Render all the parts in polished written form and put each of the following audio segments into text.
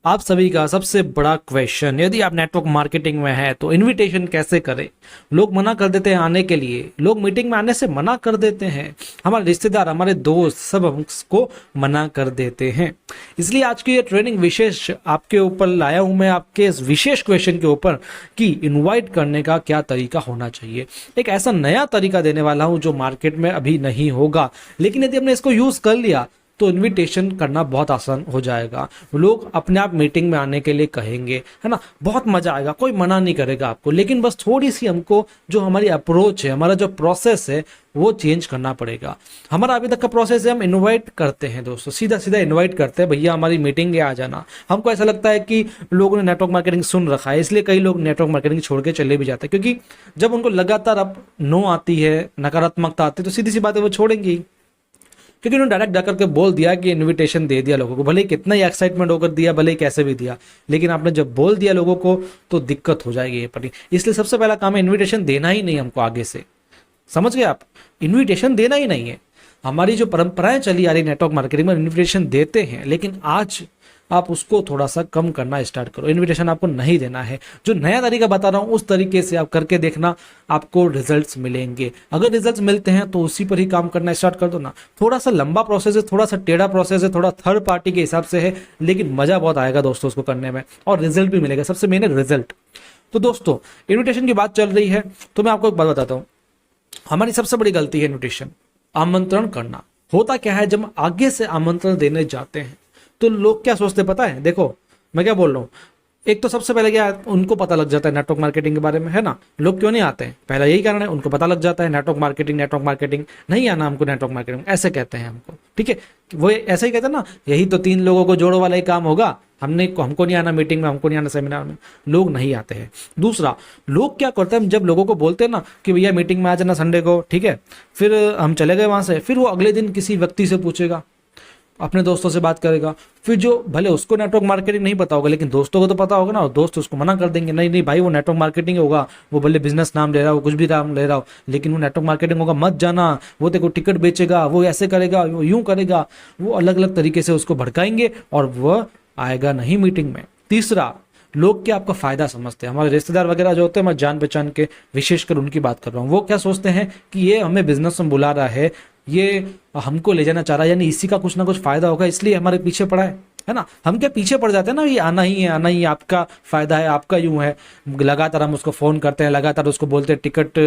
आप सभी का सबसे बड़ा क्वेश्चन, यदि आप नेटवर्क मार्केटिंग में हैं तो इनविटेशन कैसे करें। लोग मना कर देते हैं आने के लिए, लोग मीटिंग में आने से मना कर देते हैं, हमारे रिश्तेदार, हमारे दोस्त सब हमको मना कर देते हैं। इसलिए आज की ये ट्रेनिंग विशेष आपके ऊपर लाया हूं मैं, आपके इस विशेष क्वेश्चन के ऊपर कि इनवाइट करने का क्या तरीका होना चाहिए। एक ऐसा नया तरीका देने वाला हूं जो मार्केट में अभी नहीं होगा, लेकिन यदि हमने इसको यूज कर लिया तो इनविटेशन करना बहुत आसान हो जाएगा। लोग अपने आप मीटिंग में आने के लिए कहेंगे, है ना, बहुत मजा आएगा, कोई मना नहीं करेगा आपको। लेकिन बस थोड़ी सी हमको जो हमारी अप्रोच है, हमारा जो प्रोसेस है वो चेंज करना पड़ेगा। हमारा अभी तक का प्रोसेस है, हम इनवाइट करते हैं दोस्तों, सीधा सीधा इनवाइट करते हैं, भैया हमारी मीटिंग है आ जाना। हमको ऐसा लगता है कि लोगों ने नेटवर्क मार्केटिंग सुन रखा है, इसलिए कई लोग नेटवर्क मार्केटिंग छोड़ के चले भी जाते हैं, क्योंकि जब उनको लगातार अब नो आती है, नकारात्मकता आती है, तो सीधी सी बात है वो छोड़ेंगे ही। क्योंकि उन्होंने डायरेक्ट जाकर के बोल दिया कि इनविटेशन दे दिया लोगों को, भले ही कितना ही एक्साइटमेंट होकर दिया, भले ही कैसे भी दिया, लेकिन आपने जब बोल दिया लोगों को तो दिक्कत हो जाएगी ये पर। इसलिए सबसे पहला काम है इनविटेशन देना ही नहीं हमको आगे से। समझ गए आप, इनविटेशन देना ही नहीं है। हमारी जो परंपराएं चली आ रही नेटवर्क मार्केटिंग में, इनविटेशन देते हैं, लेकिन आज आप उसको थोड़ा सा कम करना स्टार्ट करो। इनविटेशन आपको नहीं देना है। जो नया तरीका बता रहा हूं उस तरीके से आप करके देखना, आपको रिजल्ट्स मिलेंगे। अगर रिजल्ट्स मिलते हैं तो उसी पर ही काम करना स्टार्ट कर दो ना। थोड़ा सा लंबा प्रोसेस है, थोड़ा सा टेढ़ा प्रोसेस है, थोड़ा थर्ड पार्टी के हिसाब से है, लेकिन मजा बहुत आएगा दोस्तों उसको करने में, और रिजल्ट भी मिलेगा। सबसे मेन है रिजल्ट। तो दोस्तों इन्विटेशन की बात चल रही है तो मैं आपको एक बात बताता हूँ। हमारी सबसे बड़ी गलती है इन्विटेशन, आमंत्रण करना। होता क्या है, जब आगे से आमंत्रण देने जाते हैं तो लोग क्या सोचते पता है, देखो मैं क्या बोल रहा हूँ। एक तो सबसे पहले क्या, उनको पता लग जाता है नेटवर्क मार्केटिंग के बारे में, है ना। लोग क्यों नहीं आते हैं, पहला यही कारण है, उनको पता लग जाता है नेटवर्क मार्केटिंग नहीं आना हमको, नेटवर्क मार्केटिंग ऐसे कहते हैं हमको, ठीक है। वो ऐसे ही कहते हैं ना, यही तो 3 लोगों को जोड़ो वाला ही काम होगा, हमको नहीं आना मीटिंग में, हमको नहीं आना सेमिनार में, लोग नहीं आते हैं। दूसरा, लोग क्या करते हैं, जब लोगों को बोलते हैं ना कि भैया मीटिंग में आ जाना संडे को, ठीक है, फिर हम चले गए वहां से, फिर वो अगले दिन किसी व्यक्ति से पूछेगा, अपने दोस्तों से बात करेगा, फिर जो भले उसको नेटवर्क मार्केटिंग नहीं पता होगा लेकिन दोस्तों को तो पता होगा ना, और दोस्त उसको मना कर देंगे, नहीं नहीं भाई वो नेटवर्क मार्केटिंग होगा, वो भले बिजनेस नाम ले रहा हो, कुछ भी नाम ले रहा हो, लेकिन वो नेटवर्क मार्केटिंग होगा, मत जाना, वो तेरे को टिकट बेचेगा, वो ऐसे करेगा, वो यूं करेगा, वो अलग अलग तरीके से उसको भड़काएंगे और वह आएगा नहीं मीटिंग में। तीसरा, लोग क्या आपका फायदा समझते हैं। हमारे रिश्तेदार वगैरह जो होते हैं, मैं जान पहचान के विशेषकर उनकी बात कर रहा हूँ, वो क्या सोचते हैं कि ये हमें बिजनेस में बुला रहा है, ये हमको ले जाना चाह रहा है, यानी इसी का कुछ ना कुछ फायदा होगा, इसलिए हमारे पीछे पड़ा है ना। हम क्या पीछे पड़ जाते हैं ना, ये आना ही है, आना ही, आपका फायदा है, आपका यूं है। लगातार हम उसको फोन करते हैं, लगातार उसको बोलते हैं टिकट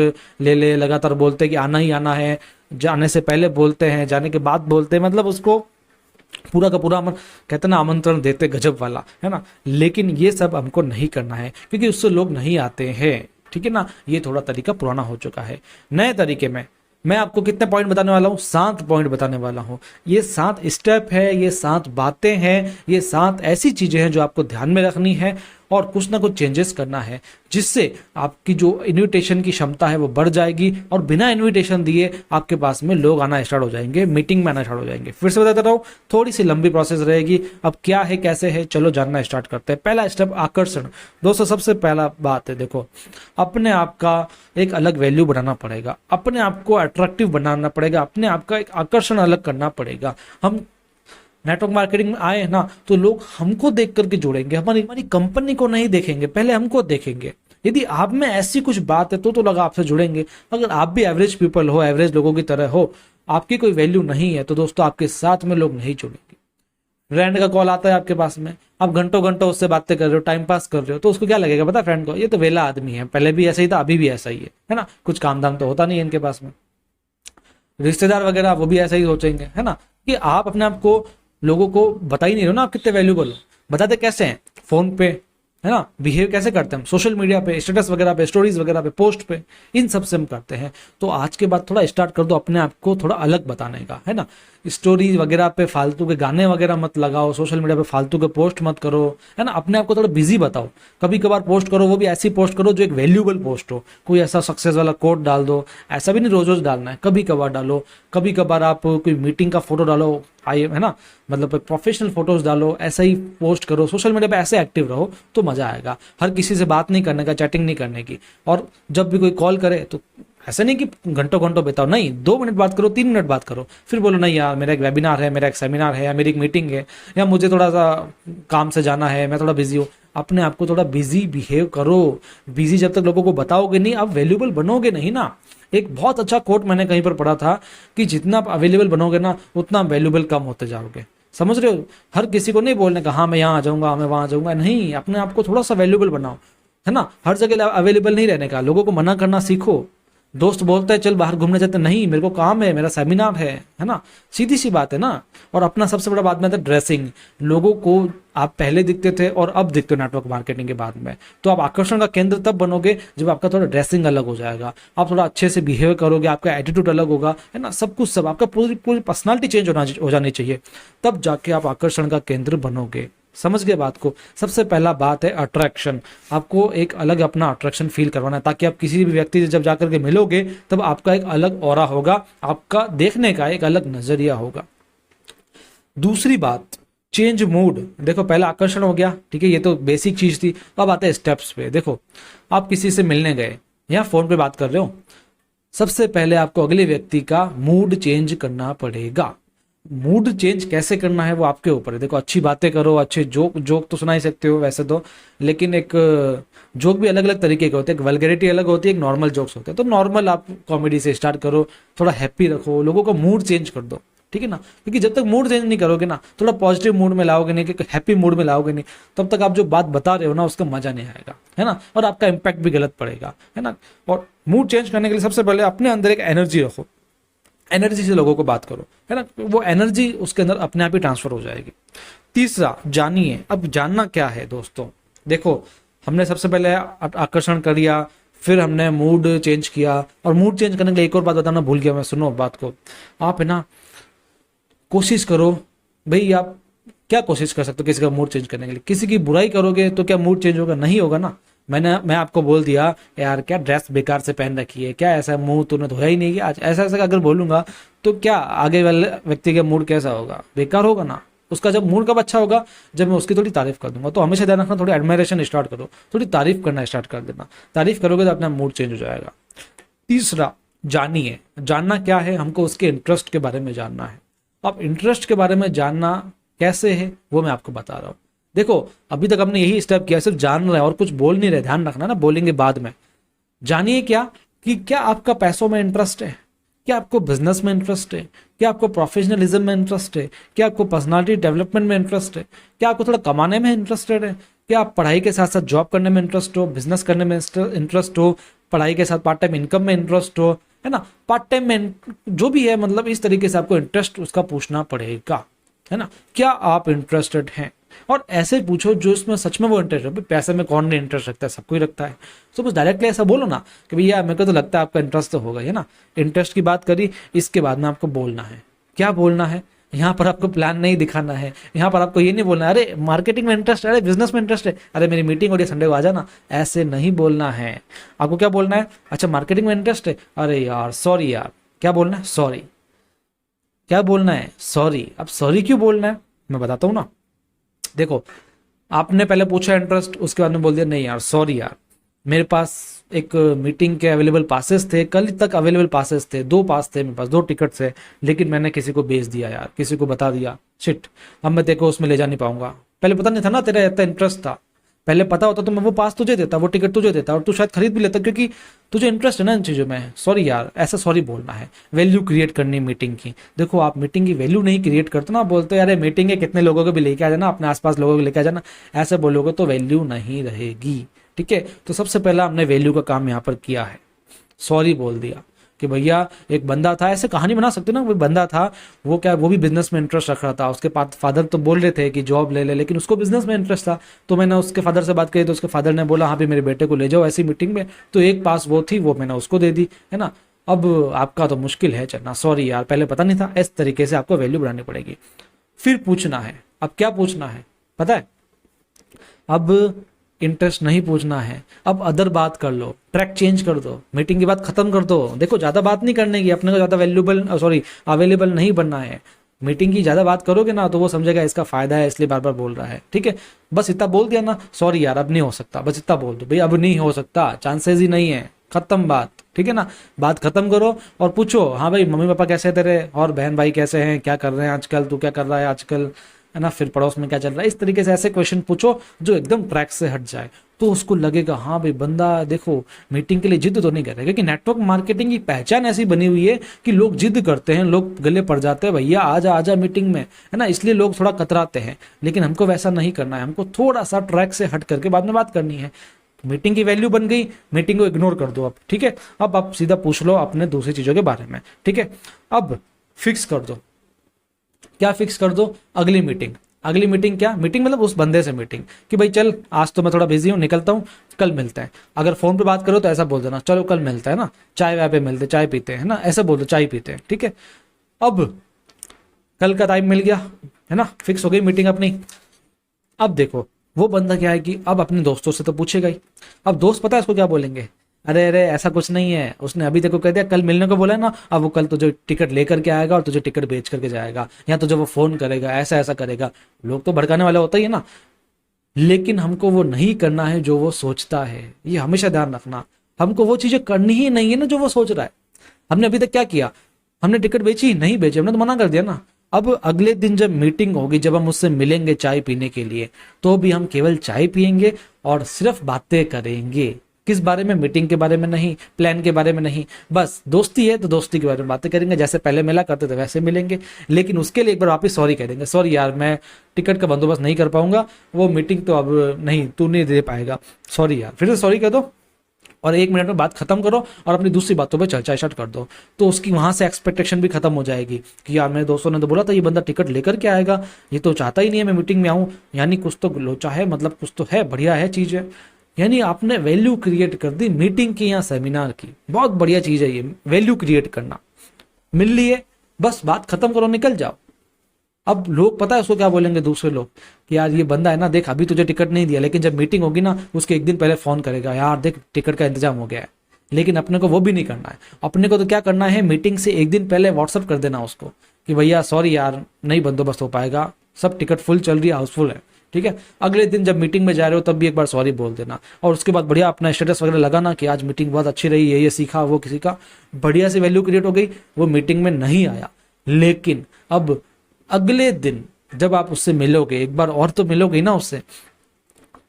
ले ले, लगातार बोलते हैं कि आना ही आना है, जाने से पहले बोलते हैं, जाने के बाद बोलते हैं, मतलब उसको पूरा का पूरा कहते ना आमंत्रण देते गजब वाला, है ना। लेकिन ये सब हमको नहीं करना है, क्योंकि उससे लोग नहीं आते हैं, ठीक है ना। ये थोड़ा तरीका पुराना हो चुका है। नए तरीके में मैं आपको कितने पॉइंट बताने वाला हूँ, 7 पॉइंट बताने वाला हूँ। ये 7 स्टेप है, ये 7 बातें हैं, ये 7 ऐसी चीजें हैं जो आपको ध्यान में रखनी है और कुछ ना कुछ चेंजेस करना है, जिससे आपकी जो इन्विटेशन की क्षमता है वो बढ़ जाएगी और बिना इन्विटेशन दिए आपके पास में लोग आना स्टार्ट हो जाएंगे, मीटिंग में आना स्टार्ट हो जाएंगे। फिर से बताता रहा हूँ, थोड़ी सी लंबी प्रोसेस रहेगी। अब क्या है, कैसे है, चलो जानना स्टार्ट करते हैं। पहला स्टेप, आकर्षण। दोस्तों सबसे पहला बात है, देखो अपने आप का एक अलग वैल्यू बनाना पड़ेगा, अपने आप को अट्रैक्टिव बनाना पड़ेगा, अपने आप का एक आकर्षण अलग करना पड़ेगा। हम नेटवर्क मार्केटिंग में आए ना तो लोग हमको देख करके जुड़ेंगे, हमारी कंपनी को नहीं देखेंगे, पहले हमको देखेंगे। यदि आप में ऐसी कुछ बात है तो लगा आपसे जुड़ेंगे। अगर आप भी एवरेज पीपल हो, एवरेज लोगों की तरह हो, आपकी कोई वैल्यू नहीं है, तो दोस्तों आपके साथ में लोग नहीं जुड़ेंगे। फ्रेंड का कॉल आता है आपके पास में, आप घंटों घंटों उससे बातें कर रहे हो, टाइम पास कर रहे हो, तो उसको क्या लगेगा पता है, फ्रेंड को, ये तो वेला आदमी है, पहले भी ऐसा ही था, अभी भी ऐसा ही है ना, कुछ काम धाम तो होता नहीं है इनके पास में। रिश्तेदार वगैरह वो भी ऐसा ही सोचेंगे, है ना, कि आप अपने आप को लोगों को बता ही नहीं रहे हो ना आप कितने वैल्यूबल हो। बताते कैसे हैं, फोन पे, है ना, बिहेव कैसे करते हैं हम सोशल मीडिया पे, स्टेटस वगैरह पे, स्टोरीज वगैरह पे, पोस्ट पे, इन सब से हम करते हैं। तो आज के बाद थोड़ा स्टार्ट कर दो अपने आप को थोड़ा अलग बताने का, है ना। स्टोरी वगैरह पे फालतू के गाने वगैरह मत लगाओ, सोशल मीडिया पे फालतू के पोस्ट मत करो, है ना। अपने आप को थोड़ा बिजी बताओ, कभी कभार पोस्ट करो, वो भी ऐसी पोस्ट करो जो एक वैल्यूबल पोस्ट हो। कोई ऐसा सक्सेस वाला कोट डाल दो, ऐसा भी नहीं रोज रोज डालना है, कभी कभार डालो। कभी कभार आप कोई मीटिंग का फोटो डालो, है ना, मतलब प्रोफेशनल फोटोज डालो, ऐसा ही पोस्ट करो, सोशल मीडिया पे ऐसे एक्टिव रहो तो मजा आएगा। हर किसी से बात नहीं करने का, चैटिंग नहीं करने की, और जब भी कोई कॉल करे तो ऐसा नहीं कि घंटों घंटों बिताओ, नहीं, 2 मिनट बात करो, 3 मिनट बात करो, फिर बोलो नहीं यार मेरा एक वेबिनार है, मेरा एक सेमिनार है, या मेरी एक मीटिंग है, या मुझे थोड़ा सा काम से जाना है, मैं थोड़ा बिजी हूँ। अपने आप को थोड़ा बिजी बिहेव करो। बिजी जब तक लोगों को बताओगे नहीं, आप वैल्यूबल बनोगे नहीं ना। एक बहुत अच्छा कोट मैंने कहीं पर पढ़ा था कि जितना आप अवेलेबल बनोगे ना, उतना वैल्यूबल कम होते जाओगे। समझ रहे हो? हर किसी को नहीं बोलने का हाँ मैं यहाँ आ जाऊंगा, हाँ मैं वहां आ जाऊंगा, नहीं, अपने आप को थोड़ा सा वैल्यूबल बनाओ, है ना। हर जगह अवेलेबल नहीं रहने का, लोगों को मना करना सीखो। दोस्त बोलते हैं चल बाहर घूमने जाते, नहीं मेरे को काम है, मेरा सेमिनार है ना। सीधी सी बात है ना। और अपना सबसे बड़ा बात में था ड्रेसिंग। लोगों को आप पहले दिखते थे और अब दिखते हो नेटवर्क मार्केटिंग के बाद में, तो आप आकर्षण का केंद्र तब बनोगे जब आपका थोड़ा ड्रेसिंग अलग हो जाएगा, आप थोड़ा अच्छे से बिहेव करोगे, आपका एटीट्यूड अलग होगा, है ना। सब कुछ, सब आपका पूरी पूरी पर्सनालिटी चेंज हो जानी चाहिए, तब जाके आप आकर्षण का केंद्र बनोगे। समझ गए बात को? सबसे पहला बात है अट्रैक्शन। आपको एक अलग अपना अट्रैक्शन फील करवाना है, ताकि आप किसी भी व्यक्ति से जब जाकर के मिलोगे तब आपका एक अलग ऑरा होगा, आपका देखने का एक अलग नजरिया होगा। दूसरी बात, चेंज मूड। देखो पहला आकर्षण हो गया, ठीक है, ये तो बेसिक चीज थी। अब आते हैं स्टेप्स पे। देखो आप किसी से मिलने गए या फोन पे बात कर रहे हो, सबसे पहले आपको अगले व्यक्ति का मूड चेंज करना पड़ेगा। मूड चेंज कैसे करना है वो आपके ऊपर है। देखो अच्छी बातें करो, अच्छे जोक जोक तो सुना ही सकते हो वैसे तो, लेकिन एक जोक भी अलग अलग तरीके के होते हैं। एक वल्गैरिटी अलग होती है, एक नॉर्मल जोक्स होते हैं। तो नॉर्मल आप कॉमेडी से स्टार्ट करो, थोड़ा हैप्पी रखो, लोगों का मूड चेंज कर दो, ठीक है ना। क्योंकि जब तक मूड चेंज नहीं करोगे ना, थोड़ा पॉजिटिव मूड में लाओगे नहीं, कि हैप्पी मूड में लाओगे नहीं, तब तक आप जो बात बता रहे हो ना उसका मजा नहीं आएगा, है ना। और आपका इम्पैक्ट भी गलत पड़ेगा, है ना। और मूड चेंज करने के लिए सबसे पहले अपने अंदर एक एनर्जी रखो, एनर्जी से लोगों को बात करो, है ना। वो एनर्जी उसके अंदर अपने आप ही ट्रांसफर हो जाएगी। तीसरा, जानिए। अब जानना क्या है दोस्तों, देखो हमने सबसे पहले आकर्षण कर लिया, फिर हमने मूड चेंज किया। और मूड चेंज करने के लिए एक और बात बताना भूल गया मैं, सुनो बात को। आप है ना कोशिश करो भाई, आप क्या कोशिश कर सकते हो किसी का मूड चेंज करने के लिए? किसी की बुराई करोगे तो क्या मूड चेंज होगा? नहीं होगा ना। मैं आपको बोल दिया यार क्या ड्रेस बेकार से पहन रखी है, क्या ऐसा मुंह तूने धोया ही नहीं, आज ऐसा ऐसा अगर बोलूंगा तो क्या आगे वाले व्यक्ति का मूड कैसा होगा? बेकार होगा ना। उसका जब मूड कब अच्छा होगा? जब मैं उसकी थोड़ी तारीफ कर दूंगा। तो हमेशा ध्यान रखना, थोड़ी एडमायरेशन स्टार्ट करो, थोड़ी तारीफ करना स्टार्ट कर देना। तारीफ करोगे तो अपना मूड चेंज हो जाएगा। तीसरा, जानिए। जानना क्या है? हमको उसके इंटरेस्ट के बारे में जानना है। अब इंटरेस्ट के बारे में जानना कैसे है वो मैं आपको बता रहा हूँ। देखो अभी तक हमने यही स्टेप किया, सिर्फ जान रहे हैं और कुछ बोल नहीं रहे, ध्यान रखना ना, बोलेंगे बाद में। जानिए क्या, कि क्या आपका पैसों में इंटरेस्ट है, क्या आपको बिजनेस में इंटरेस्ट है, क्या आपको प्रोफेशनलिज्म में इंटरेस्ट है, क्या आपको पर्सनालिटी डेवलपमेंट में इंटरेस्ट है, क्या आपको थोड़ा कमाने में इंटरेस्टेड है, क्या आप पढ़ाई के साथ साथ जॉब करने में इंटरेस्ट हो, बिजनेस करने में इंटरेस्ट हो, पढ़ाई के साथ पार्ट टाइम इनकम में इंटरेस्ट हो, है ना। पार्ट टाइम में जो भी है, मतलब इस तरीके से आपको इंटरेस्ट उसका पूछना पड़ेगा, है ना। क्या आप इंटरेस्टेड हैं? और ऐसे पूछो जो इसमें सच में वो इंटरेस्ट है। पैसे में कौन नहीं इंटरेस्ट रखता है? सबको ही रखता है। तो बस डायरेक्टली ऐसा बोलो ना कि भैया मेरे को तो लगता है आपका इंटरेस्ट तो होगा, है ना। इंटरेस्ट की बात करी, इसके बाद में आपको बोलना है। क्या बोलना है? यहाँ पर आपको प्लान नहीं दिखाना है। यहाँ पर आपको ये नहीं बोलना है अरे मार्केटिंग में इंटरेस्ट है, अरे बिजनेस में इंटरेस्ट है, अरे मेरी मीटिंग हो रही है संडे को आ जाना। ऐसे नहीं बोलना है। आपको क्या बोलना है? अच्छा मार्केटिंग में इंटरेस्ट है, अरे यार सॉरी यार। क्या बोलना है? सॉरी। क्या बोलना है? सॉरी। अब सॉरी क्यों बोलना है मैं बताता हूँ ना। देखो आपने पहले पूछा इंटरेस्ट, उसके बाद में बोल दिया नहीं यार सॉरी यार, मेरे पास एक मीटिंग के अवेलेबल पासेस थे, कल तक अवेलेबल पासेस थे, 2 पास थे मेरे पास, 2 टिकट्स है, लेकिन मैंने किसी को बेच दिया यार, किसी को बता दिया, शिट, अब मैं तेरे को उसमें ले जा नहीं पाऊंगा। पहले पता नहीं था ना तेरा इतना इंटरेस्ट था, पहले पता होता तो मैं वो पास तुझे देता, वो टिकट तुझे देता और तू शायद खरीद भी लेता, क्योंकि तुझे इंटरेस्ट है ना इन चीज़ों में। सॉरी यार, ऐसा सॉरी बोलना है। वैल्यू क्रिएट करनी मीटिंग की। देखो आप मीटिंग की वैल्यू नहीं क्रिएट करते ना, बोलते यार मीटिंग है कितने लोगों को भी लेके आ जाना, अपने आसपास लोगों को लेके आ जाना, ऐसे बोलोगे तो वैल्यू नहीं रहेगी, ठीक है। तो सबसे पहला हमने वैल्यू का काम यहाँ पर किया है, सॉरी बोल दिया कि भैया एक बंदा था, ऐसे कहानी बना सकते हो ना, वो बंदा था, वो क्या, वो भी बिजनेस में इंटरेस्ट रख रहा था। उसके फादर तो बोल रहे थे कि जॉब ले ले, लेकिन उसको बिजनेस में इंटरेस्ट था। तो मैंने उसके फादर से बात करी, तो उसके फादर ने बोला हाँ भी मेरे बेटे को ले जाओ ऐसी मीटिंग में। तो एक पास वो थी, वो मैंने उसको दे दी, है ना। अब आपका तो मुश्किल है चलना, सॉरी यार पहले पता नहीं था। इस तरीके से आपको वैल्यू बढ़ानी पड़ेगी। फिर पूछना है। अब क्या पूछना है पता है? अब इंटरेस्ट नहीं पूछना है, अब अदर बात कर लो, ट्रैक चेंज कर दो, मीटिंग की बात खत्म कर दो। देखो ज्यादा बात नहीं करने की, अपने को ज्यादा अवेलेबल नहीं बनना है। मीटिंग की ज्यादा बात करोगे ना तो वो समझेगा इसका फायदा है इसलिए बार बार बोल रहा है, ठीक है। बस इतना बोल दिया ना, सॉरी यार अब नहीं हो सकता, बस इतना बोल दो भाई, अब नहीं हो सकता, चांसेस ही नहीं है, खत्म बात, ठीक है ना। बात खत्म करो और पूछो, हाँ भाई मम्मी पापा कैसे हैं तेरे, और बहन भाई कैसे हैं, क्या कर रहे हैं आजकल, तू क्या कर रहा है आजकल, है ना, फिर पड़ोस में क्या चल रहा है। इस तरीके से ऐसे क्वेश्चन पूछो जो एकदम ट्रैक से हट जाए, तो उसको लगेगा हाँ भाई बंदा देखो मीटिंग के लिए जिद तो नहीं कर रहा। क्योंकि नेटवर्क मार्केटिंग की पहचान ऐसी बनी हुई है कि लोग जिद करते हैं, लोग गले पड़ जाते हैं, भैया आजा आजा मीटिंग में, है ना, इसलिए लोग थोड़ा कतराते हैं। लेकिन हमको वैसा नहीं करना है, हमको थोड़ा सा ट्रैक से हट करके बाद में बात करनी है। मीटिंग की वैल्यू बन गई, मीटिंग को इग्नोर कर दो अब, ठीक है। अब आप सीधा पूछ लो अपने दूसरी चीजों के बारे में, ठीक है। अब फिक्स कर दो, क्या फिक्स कर दो, अगली मीटिंग। अगली मीटिंग क्या, मीटिंग मतलब उस बंदे से मीटिंग कि भाई चल आज तो मैं थोड़ा बिजी हूँ, निकलता हूँ, कल मिलते हैं। अगर फोन पे बात करो तो ऐसा बोल देना, चलो कल मिलते हैं ना, चाय वाय पे मिलते, चाय पीते हैं ना, ऐसा बोल दो, चाय पीते हैं, ठीक है। अब कल का टाइम मिल गया, है ना, फिक्स हो गई मीटिंग अपनी। अब देखो वो बंदा क्या है कि अब अपने दोस्तों से तो पूछेगा ही। अब दोस्त पता है इसको क्या बोलेंगे, अरे अरे ऐसा कुछ नहीं है, उसने अभी देखो कह दिया कल मिलने को बोला है ना, अब वो कल तुझे टिकट लेकर के आएगा और तुझे टिकट बेच करके जाएगा, या तुझे वो फोन करेगा, ऐसा ऐसा करेगा। लोग तो भड़काने वाला होता ही है ना, लेकिन हमको वो नहीं करना है जो वो सोचता है। ये हमेशा ध्यान रखना, हमको वो चीजें करनी ही नहीं है ना जो वो सोच रहा है। हमने अभी तक क्या किया, हमने टिकट बेची नहीं बेची, हमने तो मना कर दिया ना। अब अगले दिन जब मीटिंग होगी, जब हम उससे मिलेंगे चाय पीने के लिए, तो भी हम केवल चाय पियेंगे और सिर्फ बातें करेंगे। किस बारे में, मीटिंग के बारे में नहीं, प्लान के बारे में नहीं, बस दोस्ती है तो दोस्ती के बारे में बातें करेंगे, जैसे पहले मिला करते थे वैसे मिलेंगे। लेकिन उसके लिए एक बार वापस सॉरी कह देंगे, सॉरी यार मैं टिकट का बंदोबस्त नहीं कर पाऊंगा, वो मीटिंग तो अब नहीं, तू नहीं दे पाएगा, सॉरी यार, फिर से सॉरी कह दो और 1 मिनट में बात खत्म करो और अपनी दूसरी बातों पे चर्चा स्टार्ट कर दो। तो उसकी वहां से एक्सपेक्टेशन भी खत्म हो जाएगी कि यार मेरे दोस्तों ने तो बोला था ये बंदा टिकट लेकर के आएगा, ये तो चाहता ही नहीं है मैं मीटिंग में आऊं, यानी कुछ तो लोचा है, मतलब कुछ तो है, बढ़िया है चीज है। यानी आपने वैल्यू क्रिएट कर दी मीटिंग की या सेमिनार की। बहुत बढ़िया चीज है ये वैल्यू क्रिएट करना। मिल लिए, बस बात खत्म करो, निकल जाओ। अब लोग पता है उसको क्या बोलेंगे, दूसरे लोग, कि यार ये बंदा है ना, देख अभी तुझे टिकट नहीं दिया, लेकिन जब मीटिंग होगी ना उसके एक दिन पहले फोन करेगा, यार देख टिकट का इंतजाम हो गया है। लेकिन अपने को वो भी नहीं करना है। अपने को तो क्या करना है, मीटिंग से एक दिन पहले व्हाट्सअप कर देना उसको कि भैया सॉरी यार नहीं बंदोबस्त हो पाएगा, सब टिकट फुल चल रही है, हाउसफुल है, ठीक है। अगले दिन जब मीटिंग में जा रहे हो तब भी एक बार सॉरी बोल देना, और उसके बाद बढ़िया अपना स्टेटस वगैरह लगाना कि आज मीटिंग बहुत अच्छी रही है, ये सीखा वो किसी का, बढ़िया से वैल्यू क्रिएट हो गई। वो मीटिंग में नहीं आया, लेकिन अब अगले दिन जब आप उससे मिलोगे, एक बार और तो मिलोगे ना उससे,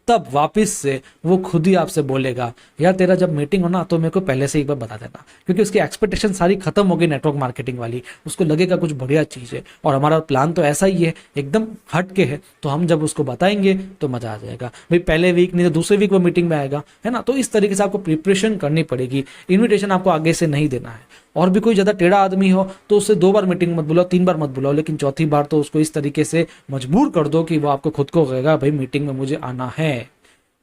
तब वापस से वो खुद ही आपसे बोलेगा यार तेरा जब मीटिंग हो ना तो मेरे को पहले से एक बार बता देना, क्योंकि उसकी एक्सपेक्टेशन सारी खत्म हो गई नेटवर्क मार्केटिंग वाली। उसको लगेगा कुछ बढ़िया चीज है और हमारा प्लान तो ऐसा ही है, एकदम हट के है, तो हम जब उसको बताएंगे तो मजा आ जाएगा। भाई पहले वीक नहीं तो दूसरे वीक वो मीटिंग में आएगा, है ना। तो इस तरीके से आपको प्रिपरेशन करनी पड़ेगी। इन्विटेशन आपको आगे से नहीं देना है। और भी कोई ज्यादा टेढ़ा आदमी हो तो उससे 2 बार मीटिंग मत बुलाओ, 3 बार मत बुलाओ, लेकिन चौथी बार तो उसको इस तरीके से मजबूर कर दो कि वो आपको खुद को कहेगा भाई मीटिंग में मुझे आना है।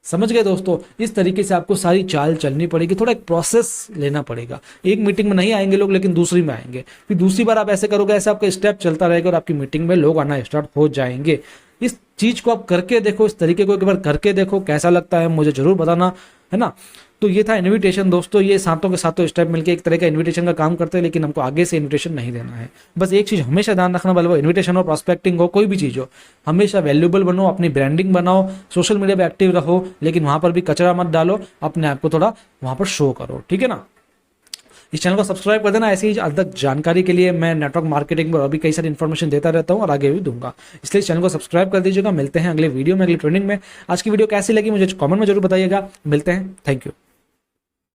समझ गए दोस्तों, इस तरीके से आपको सारी चाल चलनी पड़ेगी, थोड़ा एक प्रोसेस लेना पड़ेगा। एक मीटिंग में नहीं आएंगे लोग, लेकिन दूसरी में आएंगे, फिर दूसरी बार आप ऐसे करोगे, ऐसे आपका स्टेप चलता रहेगा और आपकी मीटिंग में लोग आना स्टार्ट हो जाएंगे। इस चीज को आप करके देखो, इस तरीके को एक बार करके देखो, कैसा लगता है मुझे जरूर बताना, है ना। तो ये था इनविटेशन दोस्तों। ये सातों के सातों स्टेप मिलकर एक तरह का इनविटेशन का काम करते हैं, लेकिन हमको आगे से इनविटेशन नहीं देना है। बस एक चीज हमेशा ध्यान रखना, भले वो इनविटेशन हो, प्रॉस्पेक्टिंग हो, कोई भी चीज हो, हमेशा वैल्यूएबल बनो, अपनी ब्रांडिंग बनाओ, सोशल मीडिया पे एक्टिव रहो, लेकिन वहां पर भी कचरा मत डालो, अपने आप को थोड़ा वहां पर शो करो, ठीक है ना। इस चैनल को सब्सक्राइब कर देना। ऐसी ही अधिक जानकारी के लिए मैं नेटवर्क मार्केटिंग पर अभी कई सारी इन्फॉर्मेशन देता रहता हूँ और आगे भी दूंगा, इसलिए इस चैनल को सब्सक्राइब कर दीजिएगा। मिलते हैं अगले वीडियो में, अगली ट्रेनिंग में। आज की वीडियो कैसी लगी मुझे कमेंट में जरूर बताइएगा। मिलते हैं, थैंक यू।